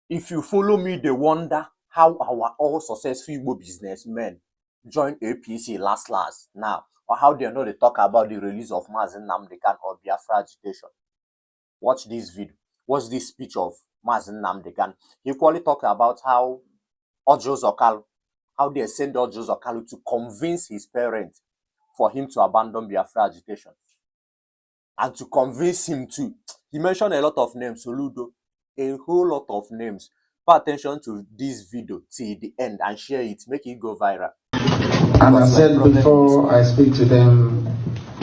If you follow me, they wonder how our all successful Igbo businessmen joined APC last now, or how they know they talk about the release of Mazi Nnamdi Kanu or Biafra agitation. Watch this video. Watch this speech of Mazi Nnamdi Kanu. He equally talked about how Orji Uzor Kalu, how they sent Orji Uzor Kalu to convince his parents for him to abandon Biafra agitation. And to convince him to, he mentioned a lot of names, Soludo, a whole lot of names. Pay attention to this video till the end and share it, make it go viral. And I said before I speak to them,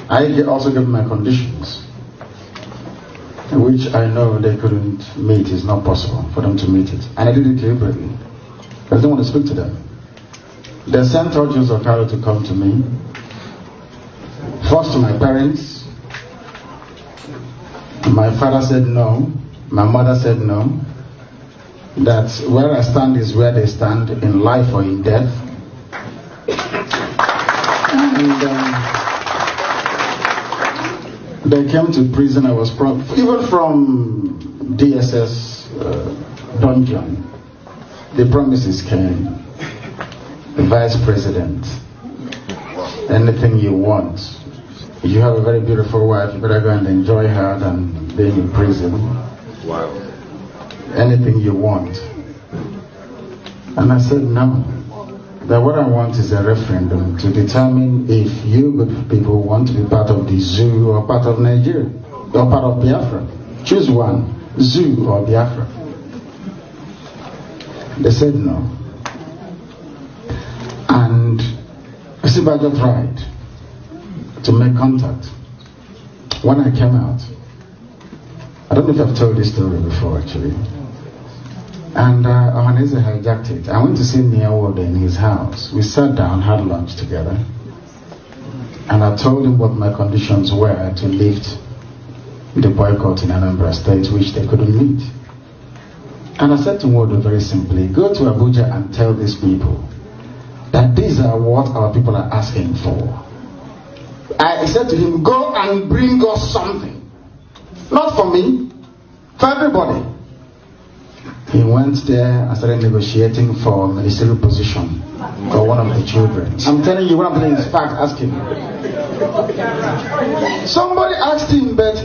I also give my conditions, which I know they couldn't meet. It's not possible for them to meet it. And I did it deliberately. I didn't want to speak to them. They sent Orji Uzor Kalu to come to me. First to my parents. My father said no. My mother said no. That where I stand is where they stand, in life or in death. And they came to prison. I was even from DSS dungeon. The promises came. The vice president, anything you want. If you have a very beautiful wife, you better go and enjoy her than being in prison. Wow. Anything you want. And I said no. That what I want is a referendum to determine if you good people want to be part of the zoo or part of Nigeria or part of Biafra. Choose one, zoo or Biafra. They said no. And Sibajo tried to make contact. When I came out, I don't know if I've told this story before actually, and Ohaneze hijacked it. I went to see Niawode in his house. We sat down, had lunch together, and I told him what my conditions were to lift the boycott in Anambra State, which they couldn't meet. And I said to Nwodo very simply, go to Abuja and tell these people that these are what our people are asking for. I said to him, go and bring us something. Not for me, for everybody. He went there and started negotiating for a ministerial position for one of the children. I'm telling you, what I'm telling is fact, ask him. Somebody asked him, but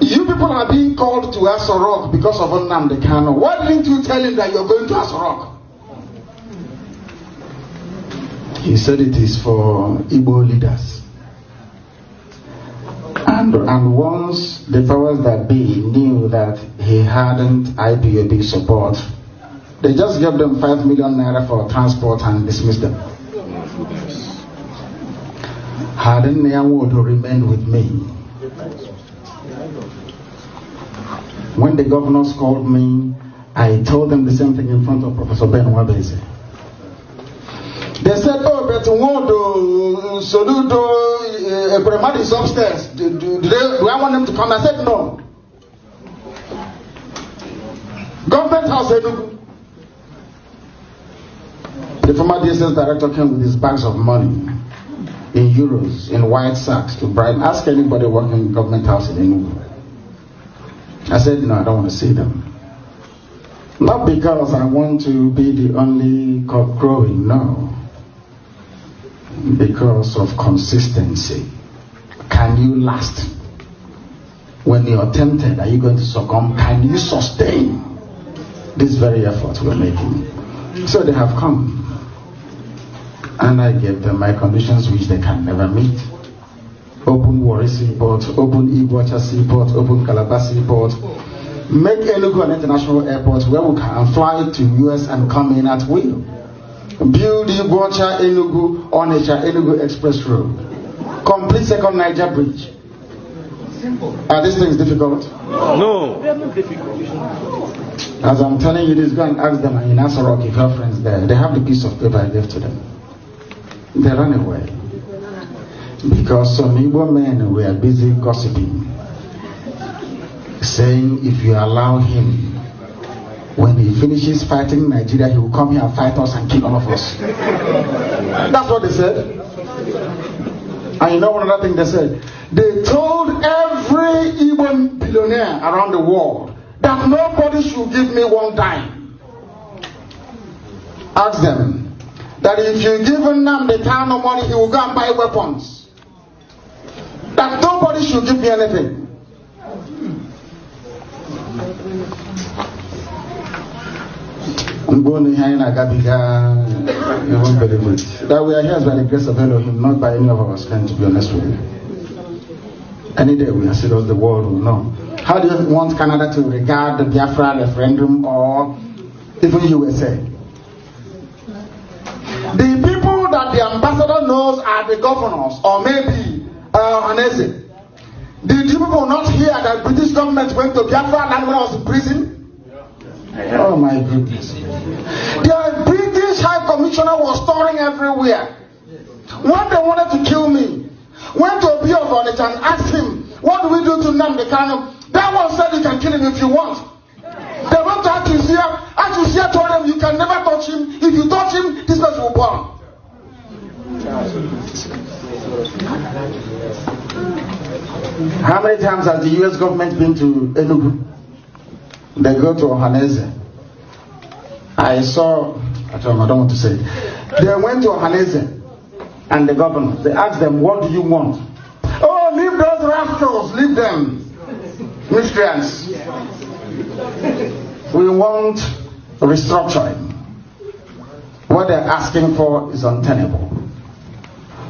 you people are being called to Aso Rock because of Nnamdi Kanu. Why didn't you tell him that you're going to Aso Rock? He said it is for Igbo leaders. And once the powers that be knew that he hadn't IPOB support, they just gave them 5 million naira for transport and dismissed them. Hadn't Nyawodo remained with me? When the governors called me, I told them the same thing in front of Professor Ben Wabese. They said, oh, but Nwodo, Soludo, Ebremadi is upstairs. Do I want them to come? I said, no. Government House Enugu. The former DSS director came with his bags of money in euros, in white sacks to bribe. Ask anybody working in Government House in Enugu. I said, no, I don't want to see them. Not because I want to be the only cock crowing, no. Because of consistency. Can you last? When you're tempted, are you going to succumb? Can you sustain this very effort we're making? So they have come. And I gave them my conditions which they can never meet. Open Warri Seaport, open Iguacha Seaport, open Calabar Seaport. Make Enugu an international airport where we can fly to US and come in at will. Build Iguacha Enugu Onitsha Enugu Express Road. Complete second Niger Bridge. Simple. Are these things difficult? No. They are not difficult. As I'm telling you this, go and ask them in Aso Rock if your friends there. They have the piece of paper I gave to them. They ran away. Because some Igbo men were busy gossiping, saying if you allow him, when he finishes fighting Nigeria, he will come here and fight us and kill all of us. That's what they said. And you know one other thing they said? They told every Igbo billionaire around the world that nobody should give me 1 dime. Ask them that if you give Nnamdi Kanu money, he will go and buy weapons. That nobody should give me anything. I'm going to hear you won't believe it. That we are here by the grace of Elohim, not by any of our strength, to be honest with you. Any day we are serious, the world will know. How do you want Canada to regard the Biafra referendum or even USA? The people that the ambassador knows are the governors or maybe Hanese. Did you people not hear that British government went to Biafra land when I was in prison? Oh my goodness. The British High Commissioner was touring everywhere. When they wanted to kill me, went to Obi of Onitsha and asked him, what do we do to Nnamdi Kanu? That one said you can kill him if you want. They went to Atusia. Atusia told them you can never touch him. If you touch him, this person will burn. How many times has the US government been to Enugu? They go to Ohaneze. I don't want to say it. They went to Ohaneze and the governor. They asked them, what do you want? Oh, leave those rascals, leave them. Miscreants. We want restructuring. What they're asking for is untenable.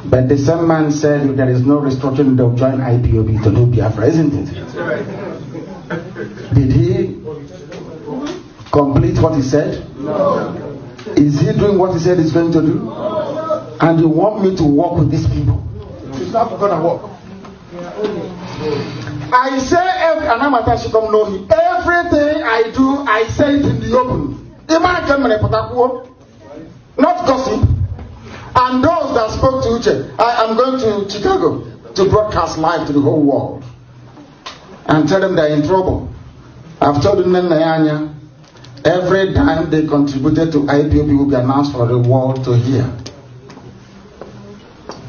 But the same man said if there is no restructuring, they'll join IPOB to do Biafra, isn't it? Did he complete what he said? No. Is he doing what he said he's going to do? No. And you want me to work with these people? It's not going to work. I say, and I'm should come know me. Everything I do, I say it in the open. Not gossip. And those that spoke to Uche, I am going to Chicago to broadcast live to the whole world and tell them they're in trouble. I've told them every time they contributed to IPOB will be announced for the world to hear.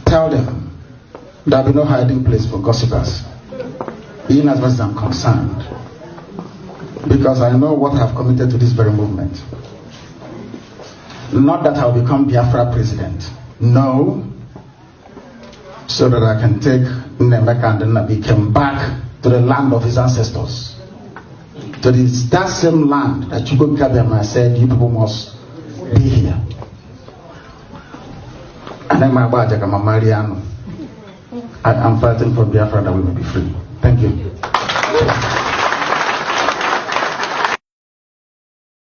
Tell them there'll be no hiding place for gossipers, even as much as I'm concerned, because I know what I've committed to this very movement. Not that I'll become Biafra president. No. So that I can take Nnemeka and Nnabi back to the land of his ancestors. To that same land that Chukwu Kabiyama said, you people must be here. And then my Mariano. I'm fighting for Biafra that we may be free. Thank you.